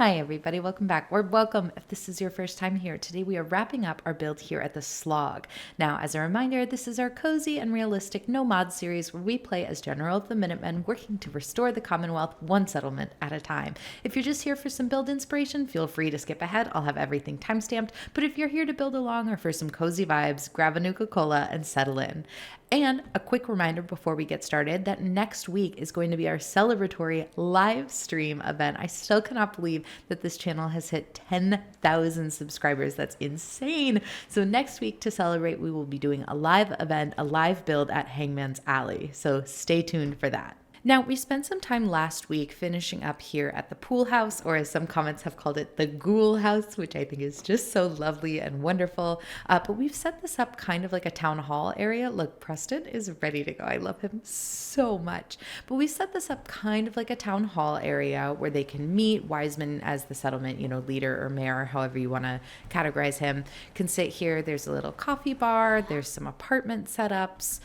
Hi everybody, welcome back, or welcome if this is your first time here. Today we are wrapping up our build here at the Slog. Now, as a reminder, this is our cozy and realistic no mod series where we play as General of the Minutemen, working to restore the Commonwealth one settlement at a time. If you're just here for some build inspiration, feel free to skip ahead. I'll have everything timestamped, but if you're here to build along or for some cozy vibes, grab a Nuka-Cola and settle in. And a quick reminder before we get started that next week is going to be our celebratory live stream event. I still cannot believe that this channel has hit 10,000 subscribers. That's insane. So next week to celebrate, we will be doing a live event, a live build at Hangman's Alley. So stay tuned for that. Now, we spent some time last week finishing up here at the pool house, or as some comments have called it, the ghoul house, which I think is just so lovely and wonderful. But we've set this up kind of like a town hall area. Look, Preston is ready to go. I love him so much. But we set this up kind of like a town hall area where they can meet. Wiseman, as the settlement, leader or mayor, however you want to categorize him, can sit here. There's a little coffee bar. There's some apartment setups.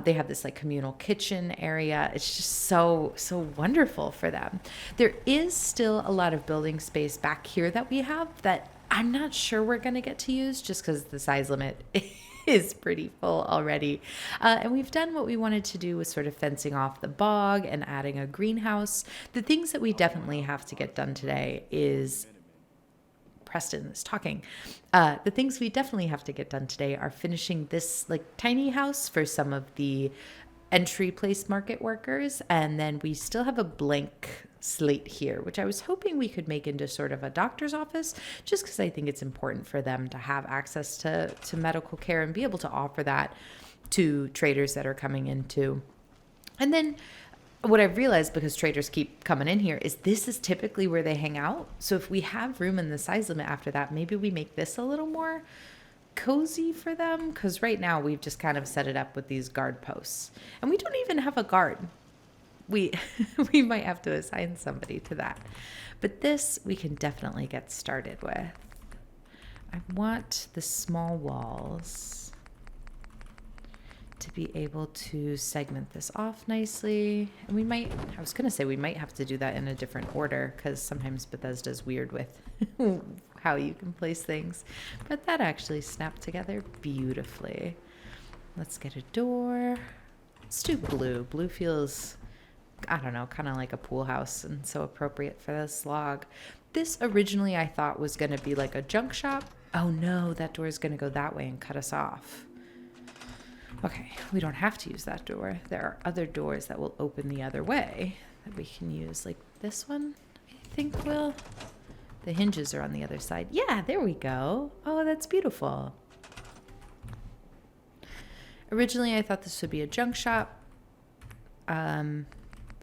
They have this like communal kitchen area. It's just so wonderful for them. There is still a lot of building space back here that we have that I'm not sure we're going to get to use just because the size limit is pretty full already. And we've done what we wanted to do with sort of fencing off the bog and adding a greenhouse. The things that we definitely have to get done today is Preston is talking. The things we definitely have to get done today are finishing this like tiny house for some of the entry place market workers, and then we still have a blank slate here, which I was hoping we could make into sort of a doctor's office, just because I think it's important for them to have access to medical care and be able to offer that to traders that are coming in too. And then what I've realized, because traders keep coming in here, is this is typically where they hang out. So if we have room in the size limit after that, maybe we make this a little more cozy for them, because right now we've just kind of set it up with these guard posts, and we don't even have a guard. We might have to assign somebody to that, but this we can definitely get started with. I want the small walls to be able to segment this off nicely, and we might have to do that in a different order, because sometimes Bethesda's weird with how you can place things, but that actually snapped together beautifully. Let's get a door. Let's do blue. Blue feels, I don't know, kind of like a pool house, and so appropriate for this log. This originally I thought was going to be like a junk shop. Oh no, that door is going to go that way and cut us off. Okay, we don't have to use that door. There are other doors that will open the other way that we can use, like this one, I think will. The hinges are on the other side. Yeah, there we go. Oh, that's beautiful. Originally, I thought this would be a junk shop, but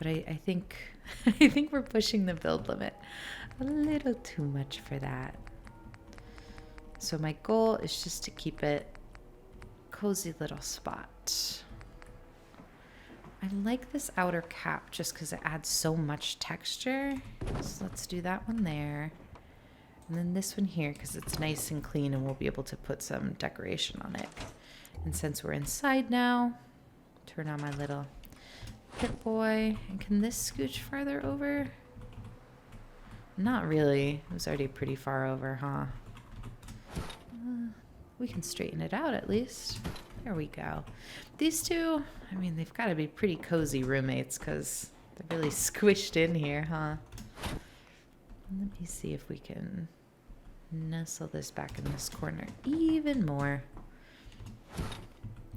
I think I think we're pushing the build limit a little too much for that. So my goal is just to keep it a cozy little spot. I like this outer cap just because it adds so much texture. So let's do that one there. And then this one here, because it's nice and clean and we'll be able to put some decoration on it. And since we're inside now, turn on my little pit boy. And can this scooch farther over? Not really. It was already pretty far over, huh? We can straighten it out at least. There we go. These two, I mean, they've got to be pretty cozy roommates because they're really squished in here, huh? Let me see if we can nestle this back in this corner even more.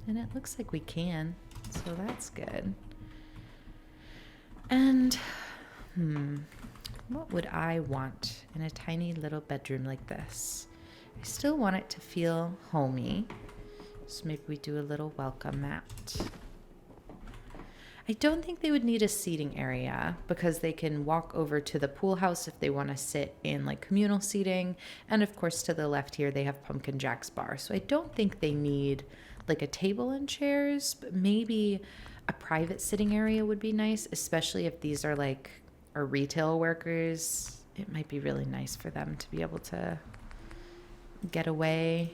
And it looks like we can, so that's good. And, what would I want in a tiny little bedroom like this? I still want it to feel homey, so maybe we do a little welcome mat. I don't think they would need a seating area because they can walk over to the pool house if they want to sit in like communal seating. And of course, to the left here, they have Pumpkin Jack's bar. So I don't think they need like a table and chairs, but maybe a private sitting area would be nice, especially if these are like our retail workers. It might be really nice for them to be able to get away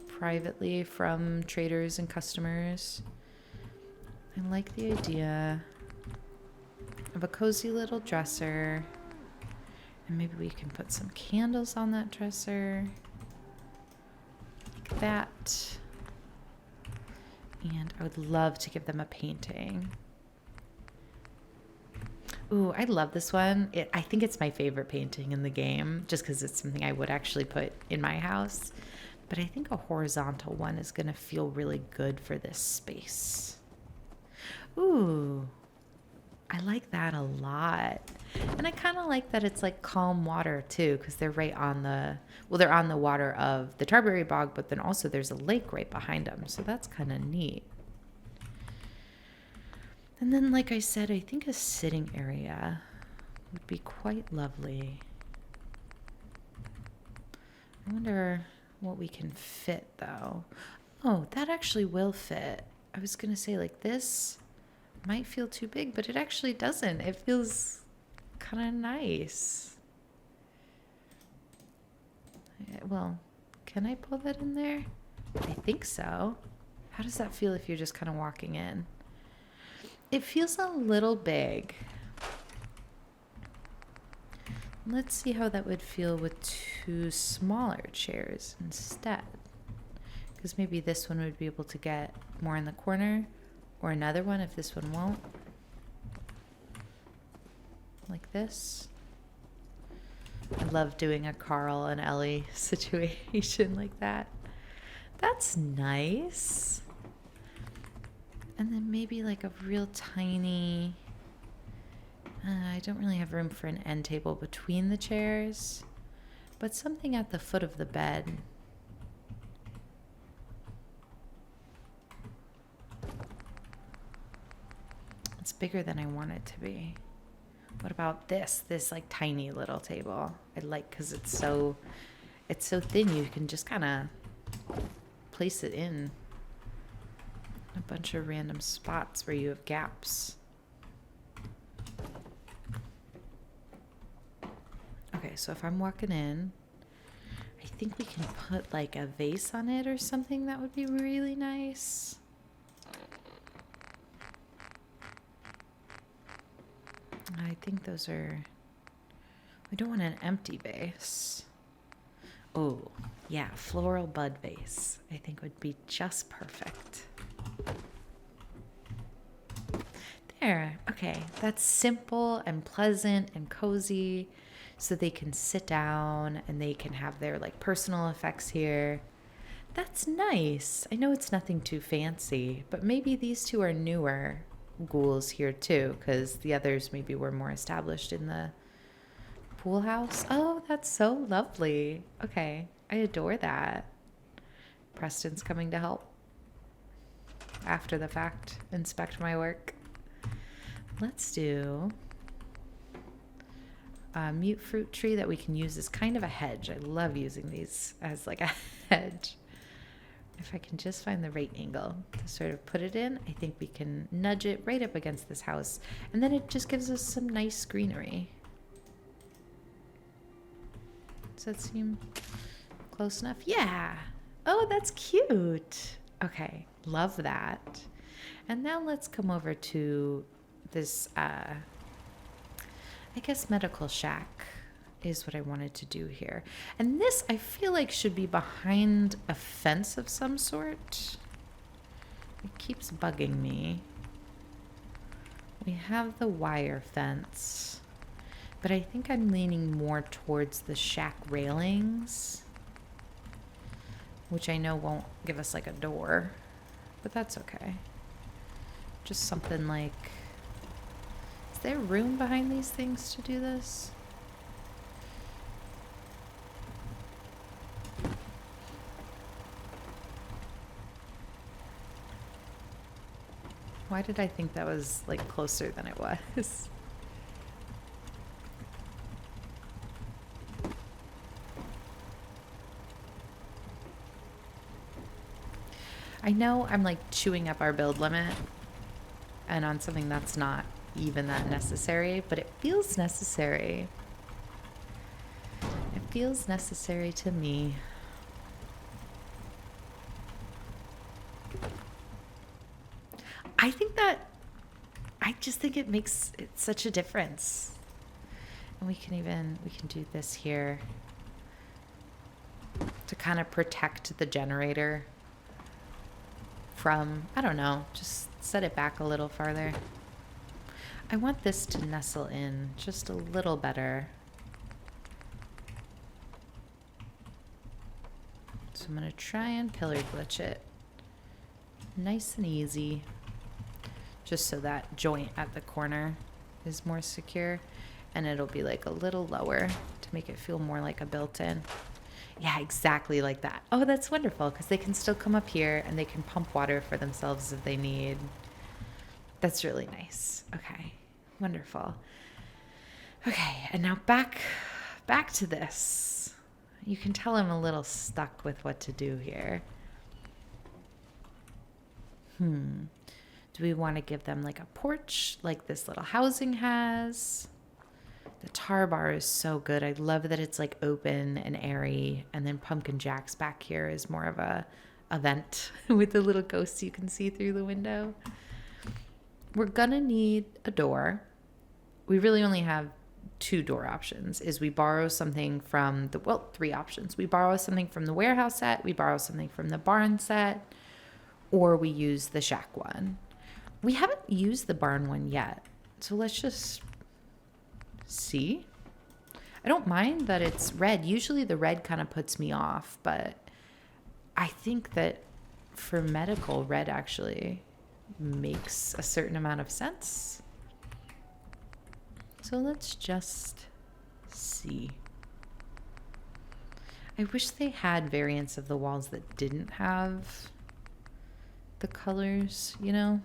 privately from traders and customers. I like the idea of a cozy little dresser And maybe we can put some candles on that dresser. Like that. And I would love to give them a painting. Ooh, I love this one. I think it's my favorite painting in the game, just because it's something I would actually put in my house. But I think a horizontal one is going to feel really good for this space. Ooh, I like that a lot. And I kind of like that it's like calm water too, because they're right on the, well, they're on the water of the Tarberry Bog, but then also there's a lake right behind them. So that's kind of neat. And then, like I said, I think a sitting area would be quite lovely. I wonder what we can fit, though. Oh, that actually will fit. I was going to say, like, this might feel too big, but it actually doesn't. It feels kind of nice. Well, can I pull that in there? I think so. How does that feel if you're just kind of walking in? It feels a little big. Let's see how that would feel with two smaller chairs instead. Because maybe this one would be able to get more in the corner, or another one if this one won't. Like this. I love doing a Carl and Ellie situation like that. That's nice. And then maybe like a real tiny, I don't really have room for an end table between the chairs, but something at the foot of the bed. It's bigger than I want it to be. What about this like tiny little table? I like, because it's so thin, you can just kind of place it in a bunch of random spots where you have gaps. Okay, so if I'm walking in, I think we can put like a vase on it or something. That would be really nice. I think those are, we don't want an empty vase. Oh, yeah, floral bud vase I think would be just perfect. There, okay, that's simple and pleasant and cozy, so they can sit down and they can have their like personal effects here. That's nice. I know it's nothing too fancy, but maybe these two are newer ghouls here too, because the others maybe were more established in the pool house. Oh, that's so lovely. Okay, I adore that. Preston's coming to help after the fact, inspect my work. Let's do a mute fruit tree that we can use as kind of a hedge. I love using these as like a hedge. If I can just find the right angle to sort of put it in, I think we can nudge it right up against this house. And then it just gives us some nice greenery. Does that seem close enough? Yeah. Oh, that's cute. Okay, love that. And now let's come over to this, I guess medical shack is what I wanted to do here. And this I feel like should be behind a fence of some sort. It keeps bugging me. We have the wire fence, but I think I'm leaning more towards the shack railings, which I know won't give us like a door, but that's okay. Just something like, is there room behind these things to do this? Why did I think that was like closer than it was? I know I'm like chewing up our build limit and on something that's not even that necessary, but it feels necessary. It feels necessary to me. I just think it makes such a difference. we can do this here to kind of protect the generator from, I don't know, just set it back a little farther. I want this to nestle in just a little better. So I'm going to try and pillar glitch it nice and easy, just so that joint at the corner is more secure, and it'll be like a little lower to make it feel more like a built-in. Yeah, exactly like that. Oh, that's wonderful, because they can still come up here and they can pump water for themselves if they need. That's really nice. Okay, wonderful. Okay, and now back to this. You can tell I'm a little stuck with what to do here. Do we want to give them like a porch like this little housing has? The tar bar is so good. I love that it's like open and airy. And then Pumpkin Jack's back here is more of a vent with the little ghosts you can see through the window. We're gonna need a door. We really only have 2 door options. Is we borrow something from the, well, 3 options. We borrow something from the warehouse set, we borrow something from the barn set, or we use the shack one. We haven't used the barn one yet, so let's just see. I don't mind that it's red. Usually the red kind of puts me off, but I think that for medical, red actually makes a certain amount of sense. So let's just see. I wish they had variants of the walls that didn't have the colors, you know?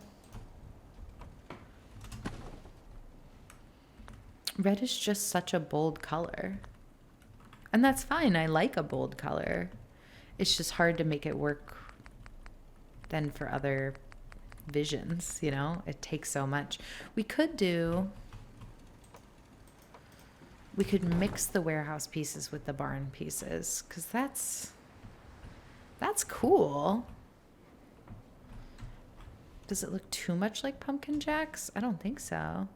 Red is just such a bold color. And that's fine. I like a bold color. It's just hard to make it work then for other visions, you know? It takes so much. We could mix the warehouse pieces with the barn pieces, because that's cool. Does it look too much like Pumpkin Jacks? I don't think so.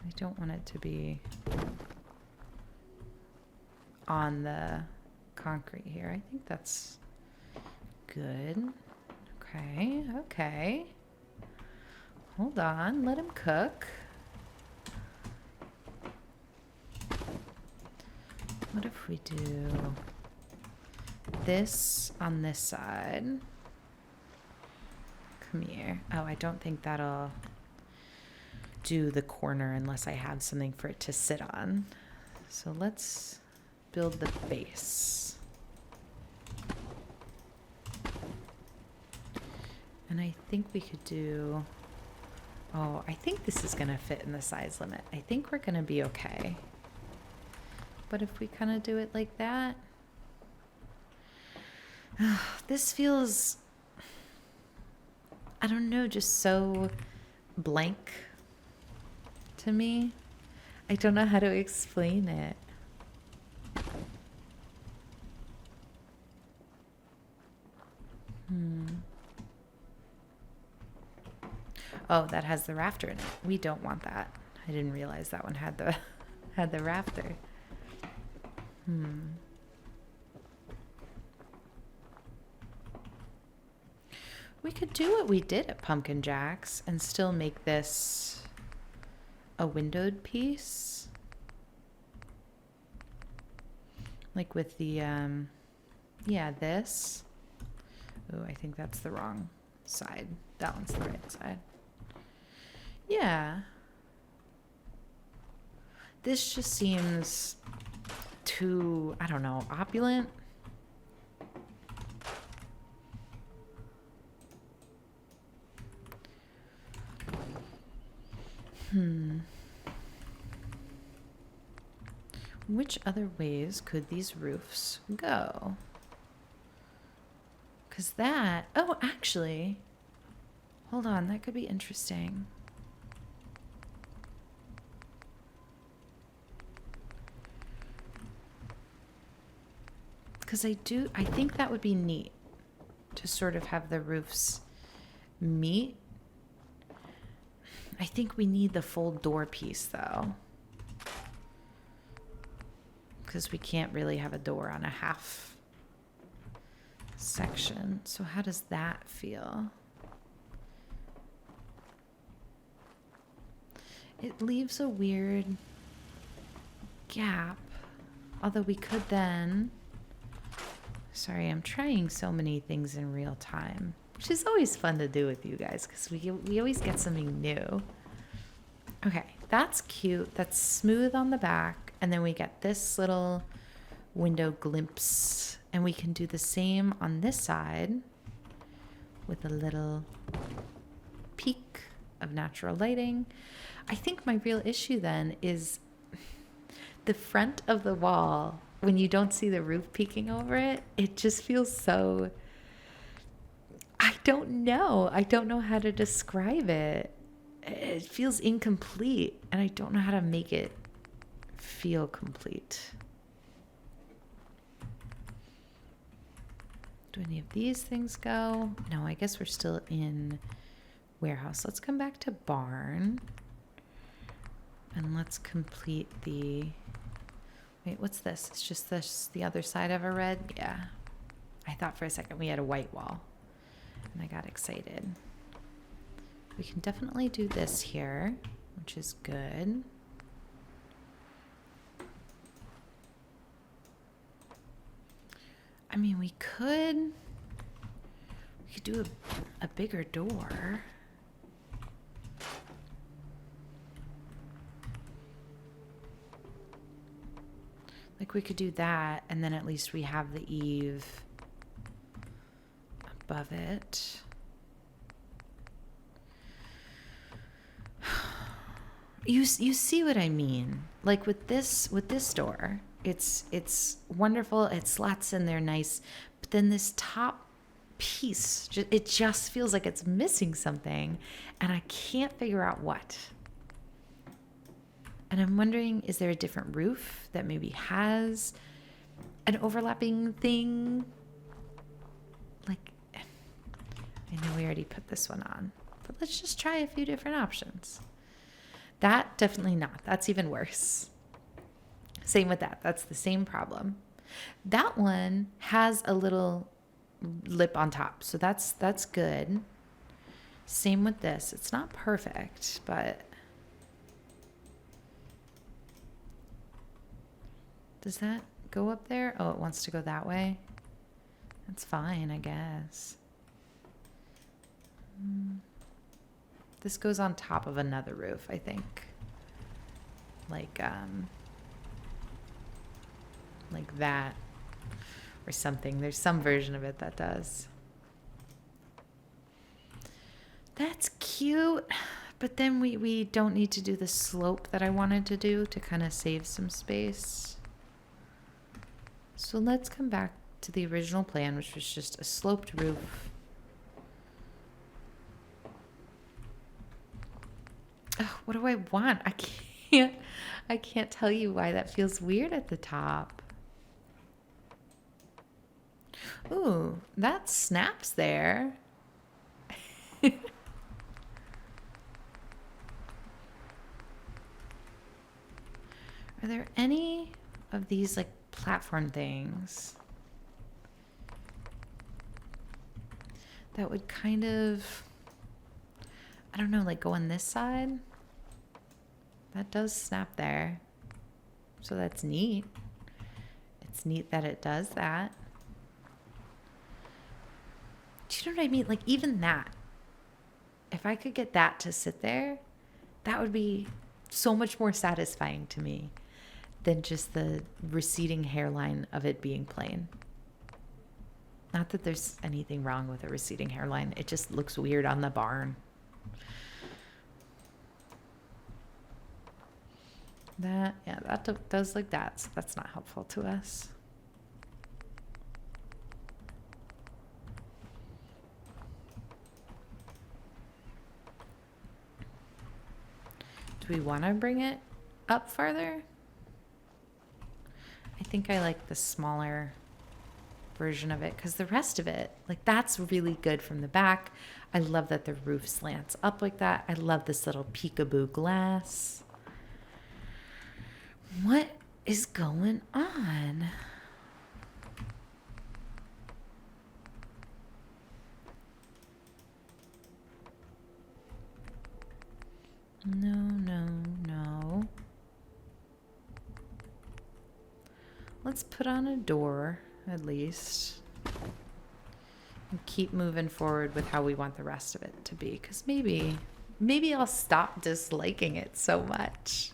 I don't want it to be on the concrete here. I think that's good. Okay, okay. Hold on, let him cook. What if we do this on this side? Come here. Oh, I don't think that'll do the corner unless I have something for it to sit on. So let's build the base. And I think we could do, oh, I think this is gonna fit in the size limit. I think we're gonna be okay. But if we kind of do it like that, this feels, I don't know, just so blank to me. I don't know how to explain it. Oh, that has the rafter in it. We don't want that. I didn't realize that one had the rafter. We could do what we did at Pumpkin Jack's and still make this a windowed piece. Like with the, yeah, this. Oh, I think that's the wrong side. That one's the right side. Yeah. This just seems too, I don't know, opulent. Which other ways could these roofs go? Because that, oh, actually, hold on, that could be interesting. Because I think that would be neat to sort of have the roofs meet. I think we need the full door piece though, because we can't really have a door on a half section. So how does that feel? It leaves a weird gap, although we could then, sorry, I'm trying so many things in real time, which is always fun to do with you guys because we always get something new. Okay, that's cute. That's smooth on the back. And then we get this little window glimpse, and we can do the same on this side with a little peak of natural lighting. I think my real issue then is the front of the wall. When you don't see the roof peeking over it, it just feels so, I don't know how to describe it. It feels incomplete, and I don't know how to make it feel complete. Do any of these things go? No, I guess we're still in warehouse. Let's come back to barn, and let's complete the, wait, what's this? It's just this, the other side of a red? Yeah. I thought for a second we had a white wall, and I got excited. We can definitely do this here, which is good. I mean, we could do a bigger door. Like we could do that, and then at least we have the eave above it. You see what I mean? Like with this door, it's wonderful. It slots in there nice, but then this top piece, it just feels like it's missing something, and I can't figure out what. And I'm wondering, is there a different roof that maybe has an overlapping thing? Like, I know we already put this one on, but let's just try a few different options. That, definitely not. That's even worse. Same with that. That's the same problem. That one has a little lip on top, so that's good. Same with this. It's not perfect, but does that go up there? Oh, it wants to go that way. That's fine, I guess. This goes on top of another roof, I think. Like that or something. There's some version of it that does. That's cute, but then we don't need to do the slope that I wanted to do to kind of save some space. So let's come back to the original plan, which was just a sloped roof. Oh, what do I want? I can't tell you why that feels weird at the top. Ooh, that snaps there. Are there any of these like platform things that would kind of, I don't know, like go on this side? That does snap there. So that's neat. It's neat that it does that. Do you know what I mean? Like even that, if I could get that to sit there, that would be so much more satisfying to me than just the receding hairline of it being plain. Not that there's anything wrong with a receding hairline. It just looks weird on the barn. That, yeah, that does like that. So that's not helpful to us. Do we want to bring it up farther? I think I like the smaller version of it, because the rest of it, like, that's really good from the back. I love that the roof slants up like that. I love this little peekaboo glass. What is going on? No, no, no. Let's put on a door, at least. And keep moving forward with how we want the rest of it to be. Because maybe I'll stop disliking it so much.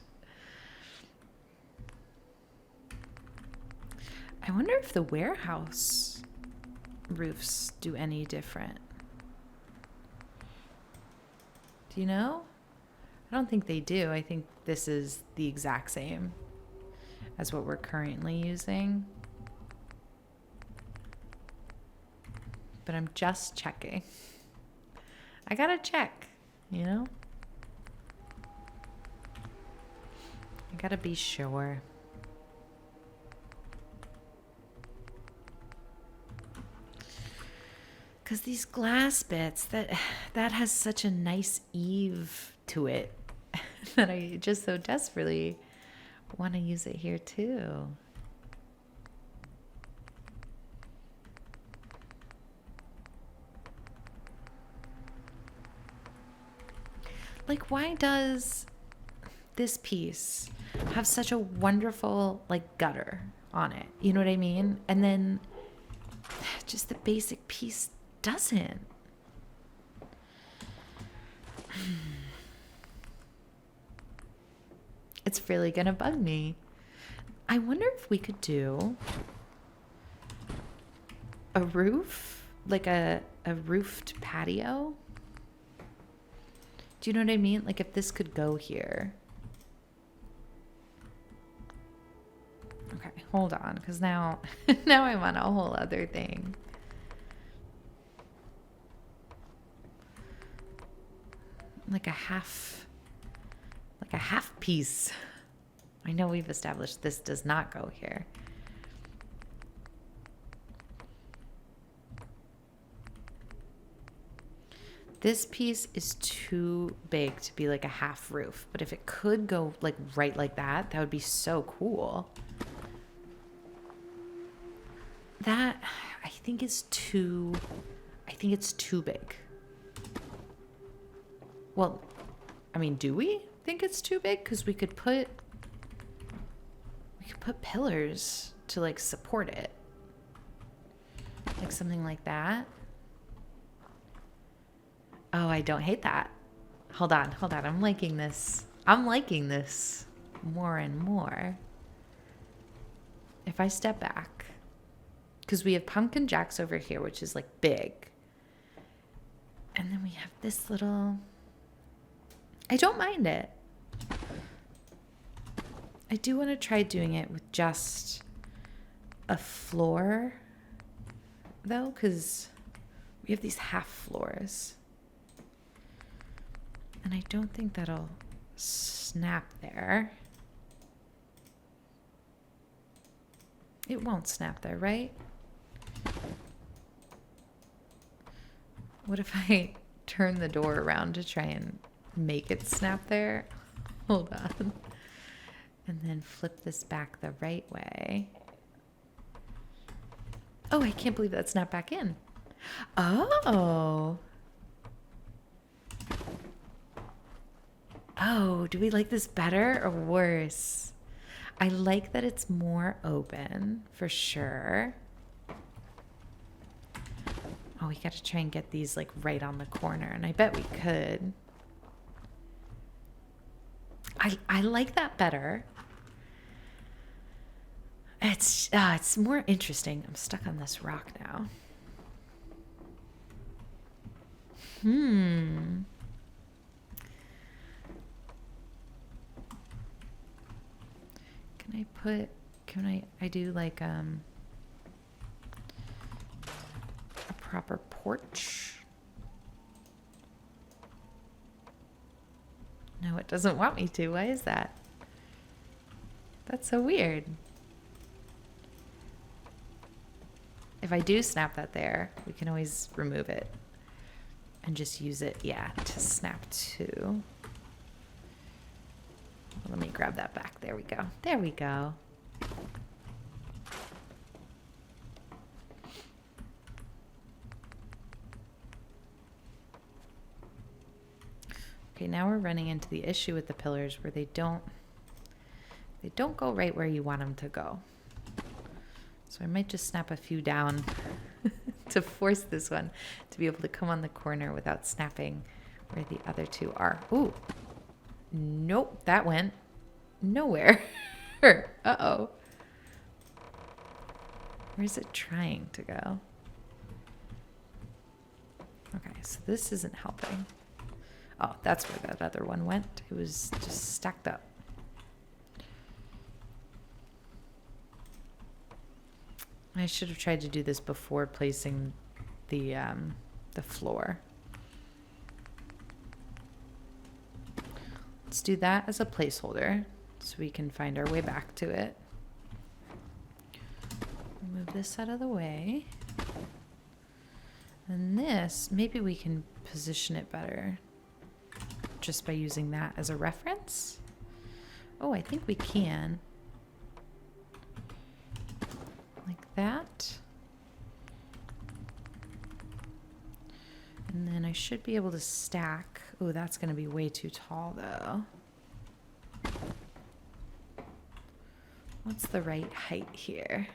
I wonder if the warehouse roofs do any different. Do you know? I don't think they do. I think this is the exact same as what we're currently using. But I'm just checking. I gotta check, you know? I gotta be sure. Because these glass bits, that has such a nice eave to it that I just so desperately want to use it here too. Like, why does this piece have such a wonderful, like, gutter on it? You know what I mean? And then just the basic piece doesn't. It's really gonna bug me. I wonder if we could do a roof, like a roofed patio. Do you know what I mean? Like, if this could go here. Okay, hold on, because now I'm on a whole other thing. Like a half piece. I know we've established this does not go here. This piece is too big to be like a half roof, but if it could go like right like that, that would be so cool. That I think it's too big. Well, I mean, do we think it's too big? Because we could put pillars to like support it. Like something like that. Oh, I don't hate that. Hold on. I'm liking this. More and more. If I step back, because we have pumpkin jacks over here, which is like big. And then we have this little... I don't mind it. I do want to try doing it with just a floor, though, because we have these half floors. And I don't think that'll snap there. It won't snap there, right? What if I turn the door around to try and make it snap there? Hold on. And then flip this back the right way. Oh, I can't believe that snapped back in. Oh. Oh, do we like this better or worse? I like that it's more open, for sure. Oh, we got to try and get these like right on the corner, and I bet we could. I like that better. It's more interesting. I'm stuck on this rock now. Can I do like a proper porch? No, it doesn't want me to. Why is that? That's so weird. if I do snap that there, we can always remove it and just use it, yeah, to snap to. Let me grab that back. There we go. There we go. Okay, now we're running into the issue with the pillars where they don't go right where you want them to go. So I might just snap a few down to force this one to be able to come on the corner without snapping where the other two are. Ooh. Nope, that went nowhere. Uh-oh. Where's it trying to go? Okay, so this isn't helping. Oh, that's where that other one went. It was just stacked up. I should have tried to do this before placing the floor. Let's do that as a placeholder so we can find our way back to it. Move this out of the way. And this, maybe we can position it better just by using that as a reference. Oh, I think we can. Like that. And then I should be able to stack. Oh, that's going to be way too tall though. What's the right height here?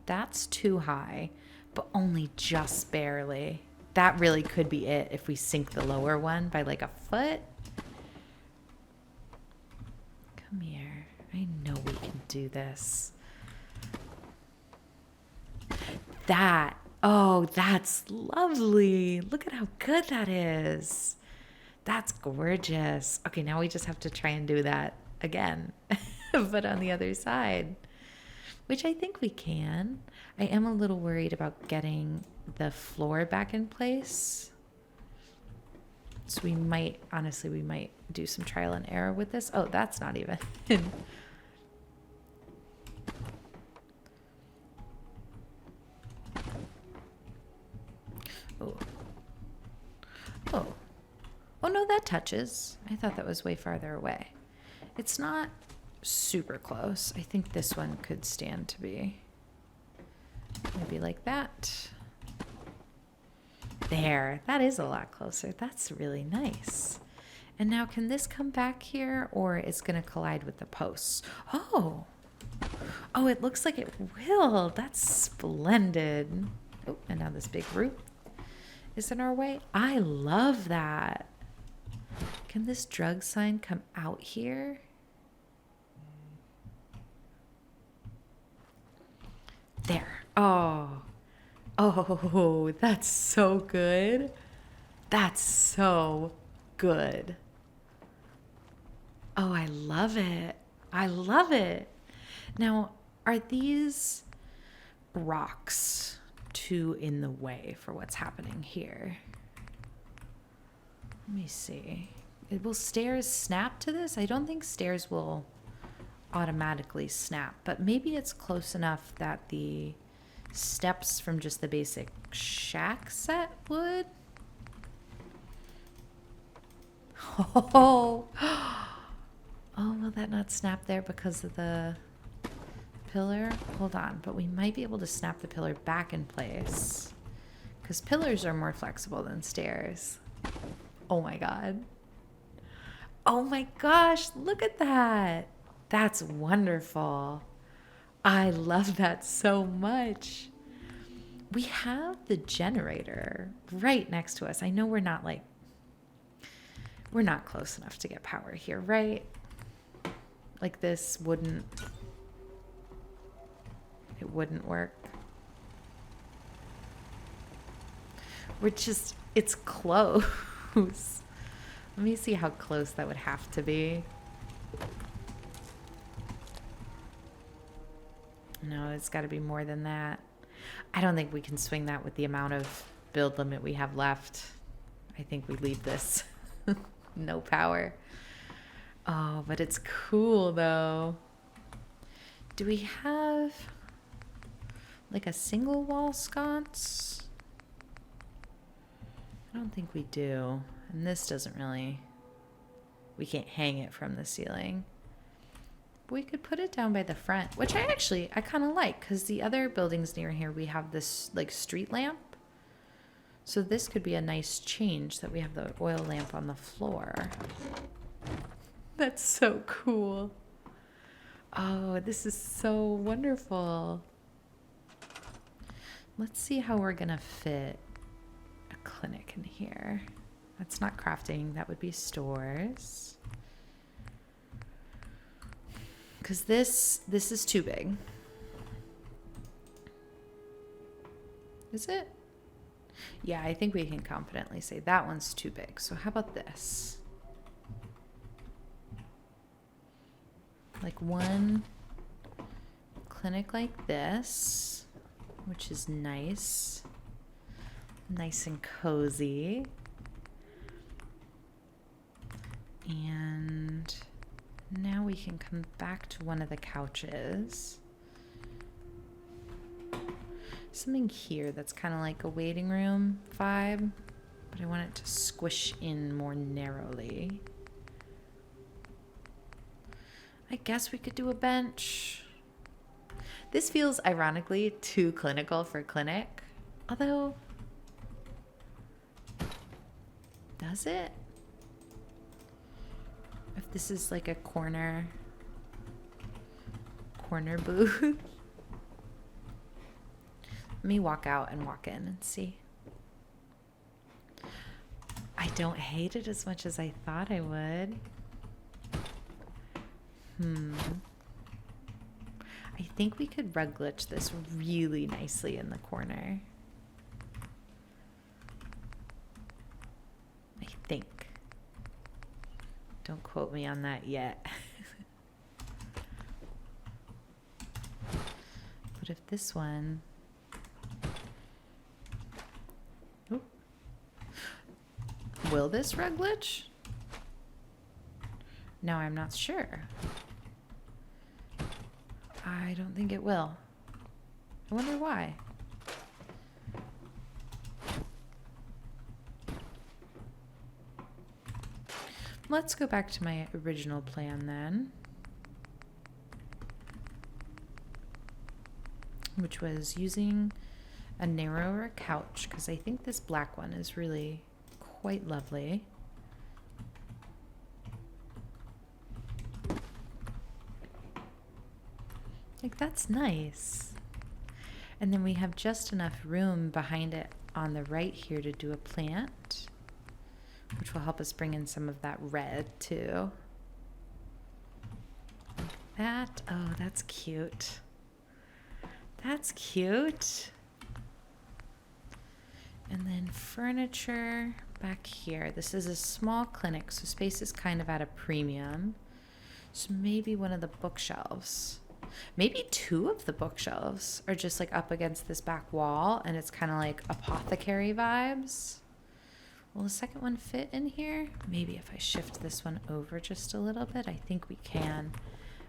That's too high, but only just barely. That really could be it if we sink the lower one by like a foot. Come here. I know we can do this. That. Oh, that's lovely. Look at how good that is. That's gorgeous. Okay, now we just have to try and do that again, but on the other side, which I think we can. I am a little worried about getting the floor back in place. So we might, honestly, we might do some trial and error with this. Oh, that's not even. Oh. Oh. Oh, no, that touches. I thought that was way farther away. It's not super close. I think this one could stand to be maybe like that. There. That is a lot closer. That's really nice. And now can this come back here or it's going to collide with the posts? Oh. Oh, it looks like it will. That's splendid. Oh, and now this big root is in our way. I love that. Can this drug sign come out here? There. Oh. Oh, that's so good. That's so good. Oh, I love it. I love it. Now, are these rocks too in the way for what's happening here? Let me see. Will stairs snap to this? I don't think stairs will automatically snap, but maybe it's close enough that the steps from just the basic shack set would. Oh, oh, will that not snap there because of the pillar? Hold on, but we might be able to snap the pillar back in place because pillars are more flexible than stairs. Oh my God. Oh my gosh, look at that. That's wonderful. I love that so much. We have the generator right next to us. I know we're not close enough to get power here, right? Like this wouldn't work. It's close. Let me see how close that would have to be. No, it's got to be more than that. I don't think we can swing that with the amount of build limit we have left. I think we leave this. No power. Oh, but it's cool though. Do we have... like a single wall sconce? I don't think we do. And this doesn't really, we can't hang it from the ceiling. We could put it down by the front, which I kind of like, because the other buildings near here, we have this like street lamp. So this could be a nice change that we have the oil lamp on the floor. That's so cool. Oh, this is so wonderful. Let's see how we're gonna fit a clinic in here. That's not crafting, that would be stores. Because this is too big. Is it? Yeah, I think we can confidently say that one's too big. So how about this? Like one clinic like this, which is nice. Nice and cozy. And now we can come back to one of the couches. Something here that's kind of like a waiting room vibe, but I want it to squish in more narrowly. I guess we could do a bench. This feels ironically too clinical for clinic, although, does it? If this is like a corner booth. Let me walk out and walk in and see. I don't hate it as much as I thought I would. I think we could rug glitch this really nicely in the corner. I think. Don't quote me on that yet. But if this one... Ooh. Will this rug glitch? No, I'm not sure. I don't think it will. I wonder why. Let's go back to my original plan then, which was using a narrower couch, because I think this black one is really quite lovely. Like, that's nice. And then we have just enough room behind it on the right here to do a plant, which will help us bring in some of that red too. Like that. Oh, that's cute. That's cute. And then furniture back here. This is a small clinic, so space is kind of at a premium. So maybe one of the bookshelves. Maybe two of the bookshelves are just like up against this back wall, and it's kind of like apothecary vibes. Will the second one fit in here? Maybe if I shift this one over just a little bit, I think we can.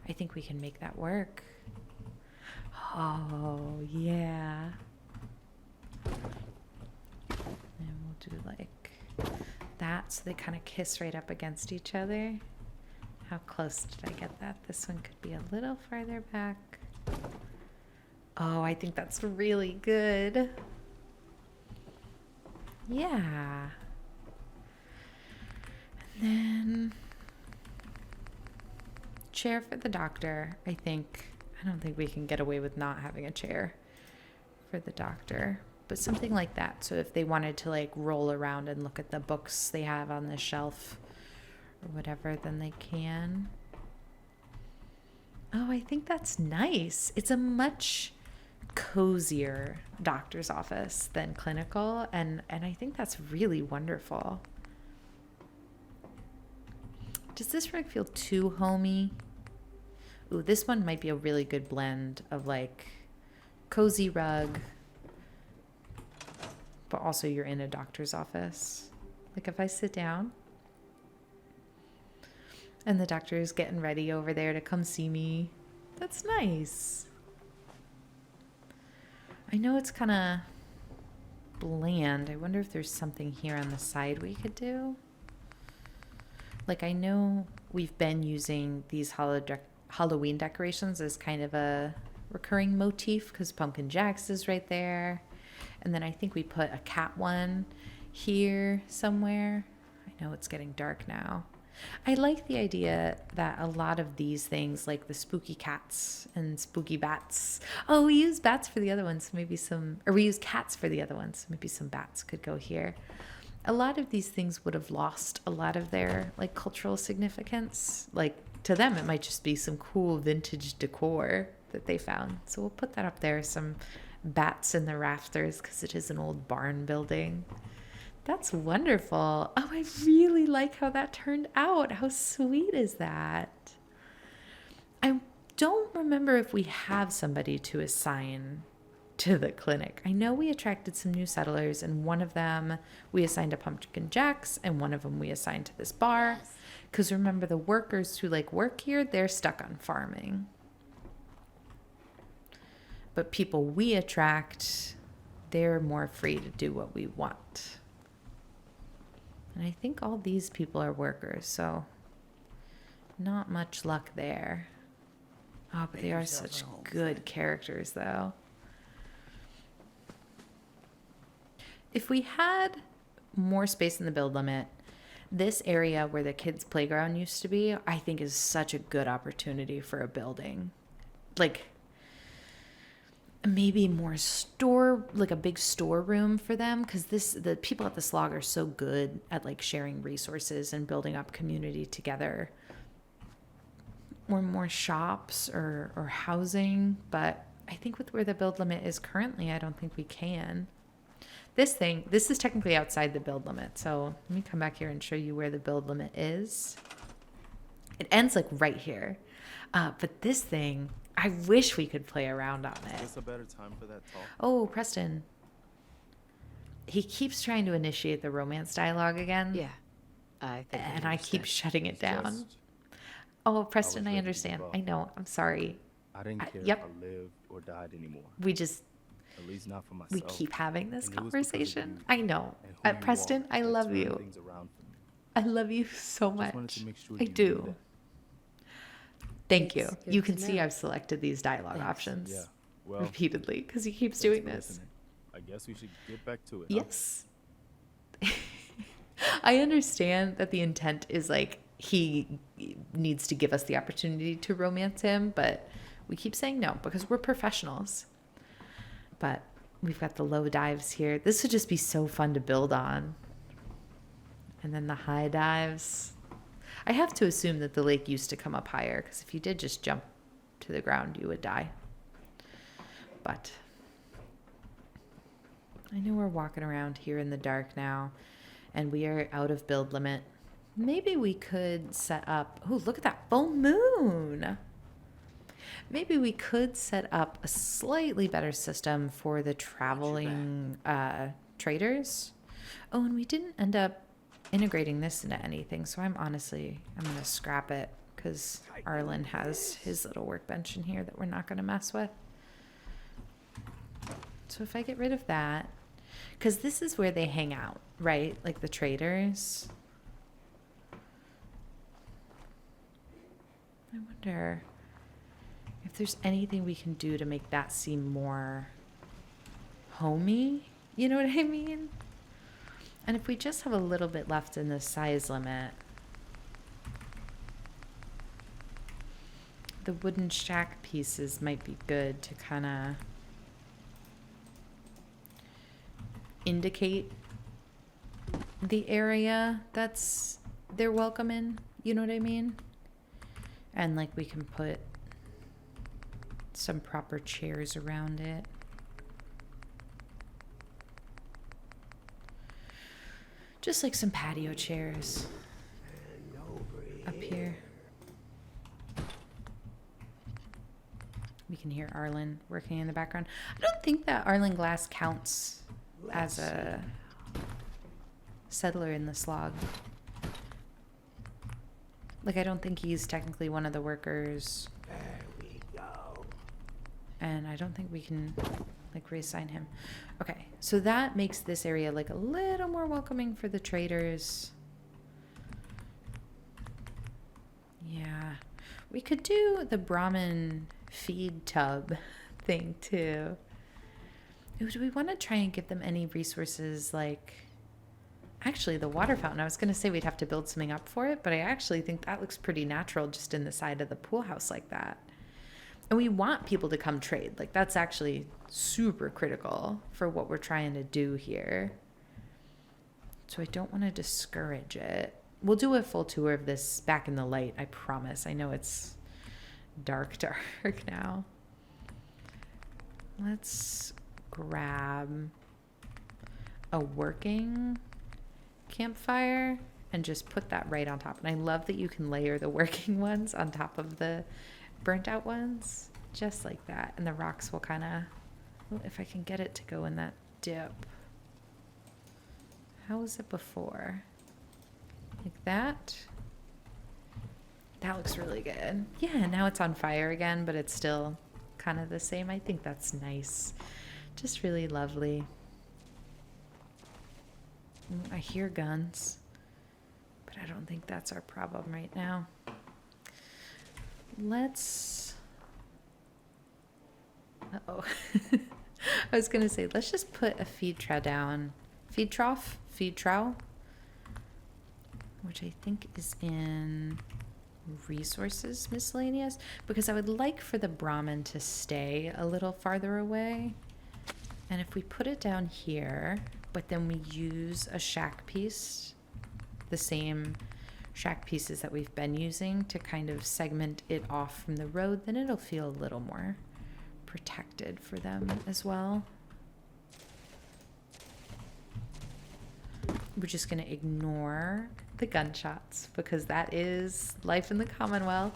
I think we can make that work. Oh, yeah. And we'll do like that so they kind of kiss right up against each other. How close did I get that? This one could be a little farther back. Oh, I think that's really good. Yeah. And then chair for the doctor. I don't think we can get away with not having a chair for the doctor, but something like that. So if they wanted to like roll around and look at the books they have on the shelf or whatever, then they can. Oh, I think that's nice. It's a much cozier doctor's office than clinical, and I think that's really wonderful. Does this rug feel too homey? Ooh, this one might be a really good blend of like cozy rug, but also you're in a doctor's office. Like if I sit down and the doctor is getting ready over there to come see me, that's nice. I know it's kind of bland. I wonder if there's something here on the side we could do. Like, I know we've been using these Halloween decorations as kind of a recurring motif because Pumpkin Jacks is right there. And then I think we put a cat one here somewhere. I know it's getting dark now. I like the idea that a lot of these things, like the spooky cats and spooky bats. Oh, we use bats for the other ones. Maybe some, or we use cats for the other ones. Maybe some bats could go here. A lot of these things would have lost a lot of their like cultural significance. Like to them, it might just be some cool vintage decor that they found. So we'll put that up there. Some bats in the rafters because it is an old barn building. That's wonderful. Oh, I really like how that turned out. How sweet is that? I don't remember if we have somebody to assign to the clinic. I know we attracted some new settlers, and one of them we assigned to Pumpkin Jacks, and one of them we assigned to this bar. Because remember, the workers who like work here, they're stuck on farming. But people we attract, they're more free to do what we want. And I think all these people are workers, so not much luck there. Oh, but they are such good characters, though. If we had more space in the build limit, this area where the kids' playground used to be, I think is such a good opportunity for a building. Like, maybe more like a big storeroom for them, because the people at the Slog are so good at like sharing resources and building up community together. Or more shops or housing, but I think with where the build limit is currently, I don't think we can. This is technically outside the build limit, so let me come back here and show you where the build limit is. It ends like right here, but this thing, I wish we could play around on it. Is this a better time for that talk? Oh, Preston. He keeps trying to initiate the romance dialogue again. Yeah. I think and I keep shutting it down. Just, Oh, Preston, I ready to understand. give up. I know. I'm sorry. I didn't care yep. if I lived or died anymore. We just, At least not for myself. we keep having this And it was because of conversation. you I know. and who you Preston, are I that love turned you. things around for me. I love you so Just wanted much. to make sure I you knew do. that. Thank you. It's good You to can see know. I've selected these dialogue Thanks. options Yeah. Well, repeatedly because he keeps thanks doing for this. listening. I guess we should get back to it. Yes. I understand that the intent is like he needs to give us the opportunity to romance him, but we keep saying no because we're professionals. But we've got the low dives here. This would just be so fun to build on. And then the high dives. I have to assume that the lake used to come up higher because if you did just jump to the ground, you would die. But I know we're walking around here in the dark now and we are out of build limit. Maybe we could set up, oh, look at that full moon. Maybe we could set up a slightly better system for the traveling traders. Oh, and we didn't end up integrating this into anything, so I'm going to scrap it because Arlen has his little workbench in here that we're not going to mess with. So if I get rid of that, because this is where they hang out, right? Like the traders. I wonder if there's anything we can do to make that seem more homey. You know what I mean? And if we just have a little bit left in the size limit, the wooden shack pieces might be good to kind of indicate the area that's they're welcome in. You know what I mean? And like we can put some proper chairs around it. Just like some patio chairs up here. We can hear Arlen working in the background. I don't think that Arlen Glass counts as a settler in the Slog. Like, I don't think he's technically one of the workers. There we go. And I don't think we can, like reassign him. Okay, so that makes this area like a little more welcoming for the traders. Yeah, we could do the Brahmin feed tub thing too. Ooh, do we want to try and give them any resources like... Actually, the water fountain, I was going to say we'd have to build something up for it, but I actually think that looks pretty natural just in the side of the pool house like that. And we want people to come trade. Like, that's actually super critical for what we're trying to do here. So I don't want to discourage it. We'll do a full tour of this back in the light, I promise. I know it's dark now. Let's grab a working campfire and just put that right on top. And I love that you can layer the working ones on top of the burnt out ones, just like that. And the rocks will kind of, if I can get it to go in that dip. How was it before? Like that. That looks really good. Yeah, now it's on fire again, but it's still kind of the same. I think that's nice. Just really lovely. I hear guns, but I don't think that's our problem right now. Let's... Uh-oh. I was going to say, let's just put a feed trough down. Feed trough, which I think is in resources miscellaneous, because I would like for the Brahmin to stay a little farther away. And if we put it down here, but then we use a shack piece, the same shack pieces that we've been using to kind of segment it off from the road, then it'll feel a little more protected for them as well. We're just going to ignore the gunshots because that is life in the Commonwealth.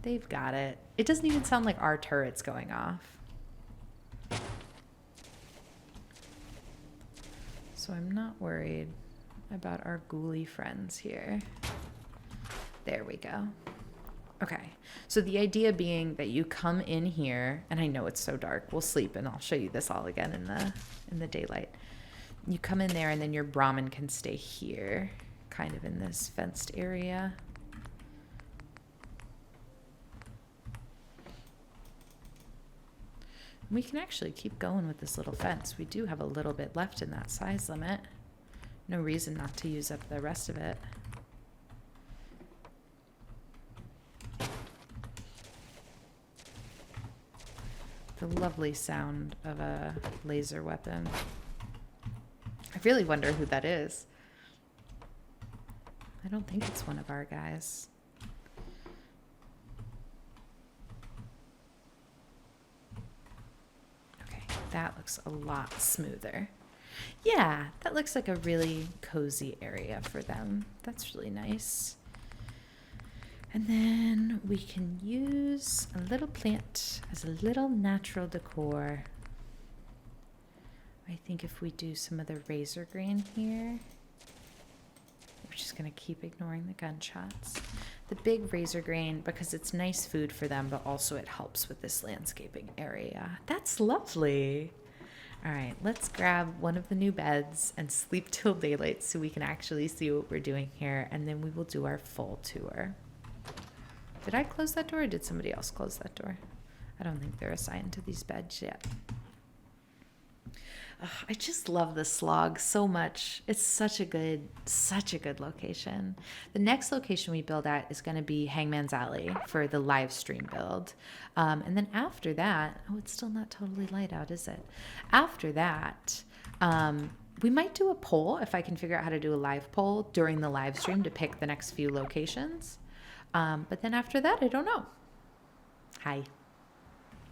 They've got it. It doesn't even sound like our turret's going off. So I'm not worried about our ghoulie friends here. There we go. Okay, so the idea being that you come in here, and I know it's so dark, we'll sleep and I'll show you this all again in the daylight. You come in there and then your Brahmin can stay here, kind of in this fenced area. We can actually keep going with this little fence. We do have a little bit left in that size limit. No reason not to use up the rest of it. The lovely sound of a laser weapon. I really wonder who that is. I don't think it's one of our guys. That looks a lot smoother. Yeah, that looks like a really cozy area for them. That's really nice. And then we can use a little plant as a little natural decor. I think if we do some of the razor green here, we're just going to keep ignoring the gunshots. The big razor grain, because it's nice food for them, but also it helps with this landscaping area. That's lovely. All right, let's grab one of the new beds and sleep till daylight so we can actually see what we're doing here, and then we will do our full tour. Did I close that door or did somebody else close that door? I don't think they're assigned to these beds yet. I just love the Slog so much. It's such a good location. The next location we build at is going to be Hangman's Alley for the live stream build. And then after that, oh, it's still not totally light out, is it? After that, we might do a poll if I can figure out how to do a live poll during the live stream to pick the next few locations. But then after that, I don't know. Hi.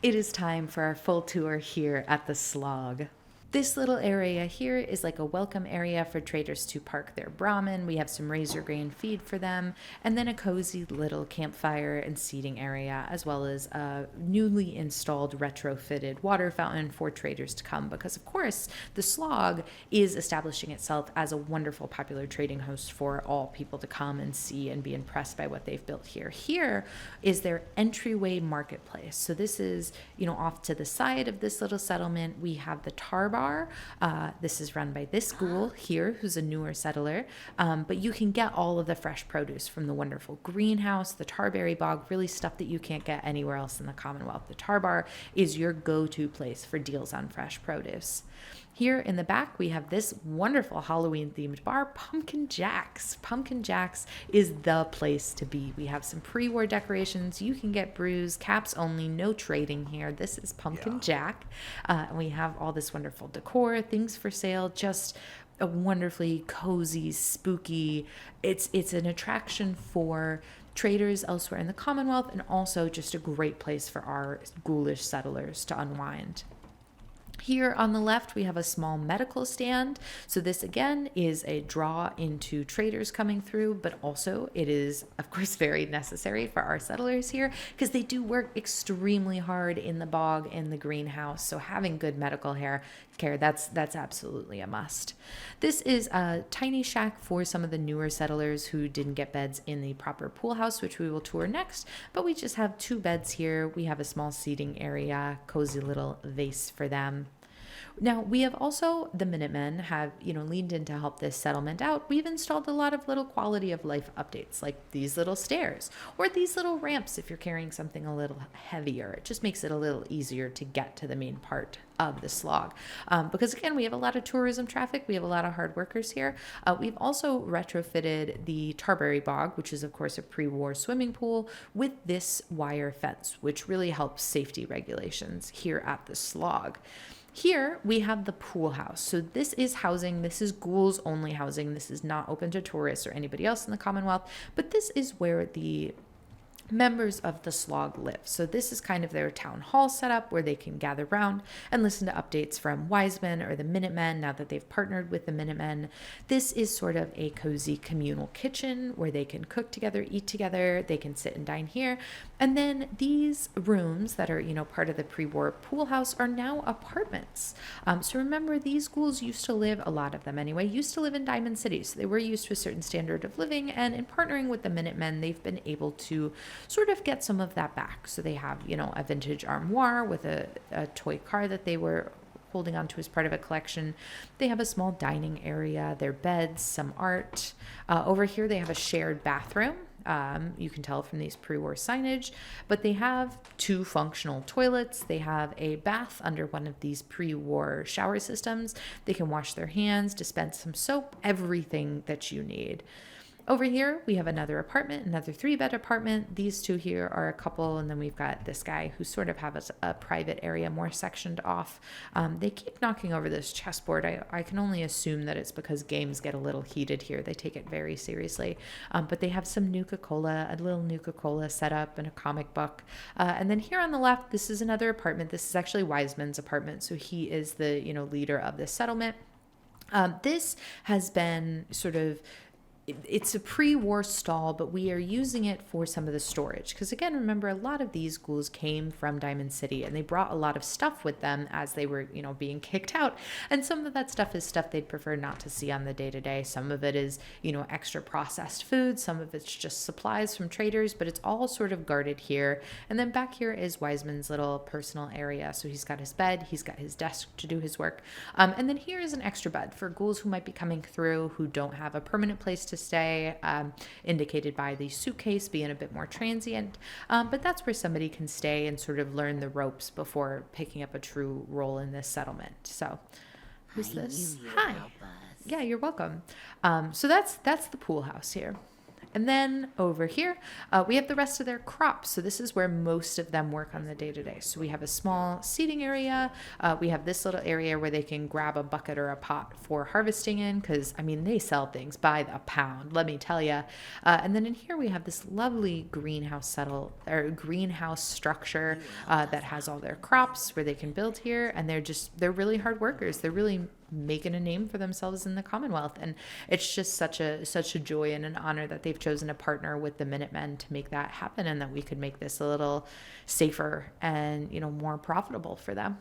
It is time for our full tour here at the Slog. This little area here is like a welcome area for traders to park their Brahmin. We have some razor grain feed for them, and then a cozy little campfire and seating area, as well as a newly installed retrofitted water fountain for traders to come. Because, of course, the Slog is establishing itself as a wonderful, popular trading host for all people to come and see and be impressed by what they've built here. Here is their entryway marketplace. So this is, off to the side of this little settlement, we have the tar bar. This is run by this ghoul here, who's a newer settler, but you can get all of the fresh produce from the wonderful greenhouse, the tarberry bog, really stuff that you can't get anywhere else in the Commonwealth. The tar bar is your go-to place for deals on fresh produce. Here in the back, we have this wonderful Halloween-themed bar, Pumpkin Jack's. Pumpkin Jack's is the place to be. We have some pre-war decorations. You can get brews, caps only, no trading here. This is Pumpkin Jack. And we have all this wonderful decor, things for sale, just a wonderfully cozy, spooky. It's an attraction for traders elsewhere in the Commonwealth, and also just a great place for our ghoulish settlers to unwind. Here on the left, we have a small medical stand. So this, again, is a draw into traders coming through, but also it is, of course, very necessary for our settlers here because they do work extremely hard in the bog and the greenhouse. So having good medical care, that's absolutely a must. This is a tiny shack for some of the newer settlers who didn't get beds in the proper pool house, which we will tour next, but we just have 2 beds here. We have a small seating area, cozy little vase for them. Now, we have also, the Minutemen have, leaned in to help this settlement out. We've installed a lot of little quality of life updates, like these little stairs or these little ramps if you're carrying something a little heavier. It just makes it a little easier to get to the main part of the Slog. Because again, we have a lot of tourism traffic. We have a lot of hard workers here. We've also retrofitted the Tarberry Bog, which is of course a pre-war swimming pool, with this wire fence, which really helps safety regulations here at the Slog. Here we have the pool house. So this is housing. This is ghouls only housing. This is not open to tourists or anybody else in the Commonwealth, but this is where the members of the Slog live. So this is kind of their town hall setup where they can gather around and listen to updates from Wisemen or the Minutemen now that they've partnered with the Minutemen. This is sort of a cozy communal kitchen where they can cook together, eat together, they can sit and dine here. And then these rooms that are, part of the pre-war pool house are now apartments. So remember, these ghouls used to live, a lot of them anyway, used to live in Diamond City. So they were used to a certain standard of living, and in partnering with the Minutemen, they've been able to sort of get some of that back. So they have, a vintage armoire with a toy car that they were holding on to as part of a collection. They have a small dining area, their beds, some art. Over here, they have a shared bathroom. You can tell from these pre-war signage, but they have 2 functional toilets. They have a bath under one of these pre-war shower systems. They can wash their hands, dispense some soap, everything that you need. Over here, we have another apartment, another 3-bed apartment. These 2 here are a couple, and then we've got this guy who sort of has a private area more sectioned off. They keep knocking over this chessboard. I can only assume that it's because games get a little heated here. They take it very seriously. But they have some Nuka-Cola, a little Nuka-Cola set up and a comic book. And then here on the left, this is another apartment. This is actually Wiseman's apartment, so he is the leader of this settlement. This has been sort of, it's a pre-war stall, but we are using it for some of the storage. Because again, remember, a lot of these ghouls came from Diamond City and they brought a lot of stuff with them as they were, being kicked out. And some of that stuff is stuff they'd prefer not to see on the day-to-day. Some of it is, extra processed food. Some of it's just supplies from traders, but it's all sort of guarded here. And then back here is Wiseman's little personal area. So he's got his bed, he's got his desk to do his work. And then here is an extra bed for ghouls who might be coming through who don't have a permanent place to stay, indicated by the suitcase being a bit more transient. But that's where somebody can stay and sort of learn the ropes before picking up a true role in this settlement. So who's this? Hi. Yeah, you're welcome. So that's the pool house here. And then over here, we have the rest of their crops. So this is where most of them work on the day-to-day. So we have a small seating area. We have this little area where they can grab a bucket or a pot for harvesting in, because, I mean, they sell things by the pound, let me tell you. And then in here we have this lovely greenhouse structure that has all their crops where they can build here. And they're really hard workers. They're really making a name for themselves in the Commonwealth, and it's just such a joy and an honor that they've chosen to partner with the Minutemen to make that happen, and that we could make this a little safer and more profitable for them.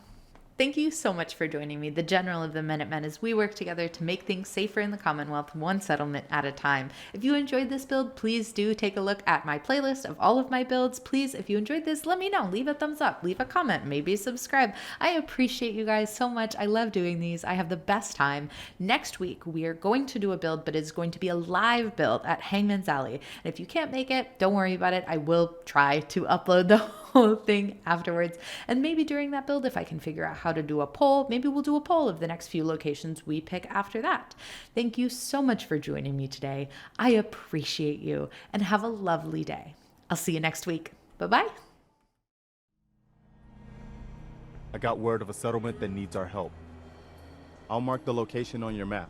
Thank you so much for joining me, the General of the Minutemen, as we work together to make things safer in the Commonwealth, one settlement at a time. If you enjoyed this build, please do take a look at my playlist of all of my builds. Please, if you enjoyed this, let me know. Leave a thumbs up, leave a comment, maybe subscribe. I appreciate you guys so much. I love doing these. I have the best time. Next week, we are going to do a build, but it's going to be a live build at Hangman's Alley. And if you can't make it, don't worry about it. I will try to upload the whole thing afterwards. And maybe during that build, if I can figure out how to do a poll, maybe we'll do a poll of the next few locations we pick after that. Thank you so much for joining me today. I appreciate you, and have a lovely day. I'll see you next week. Bye-bye. I got word of a settlement that needs our help. I'll mark the location on your map.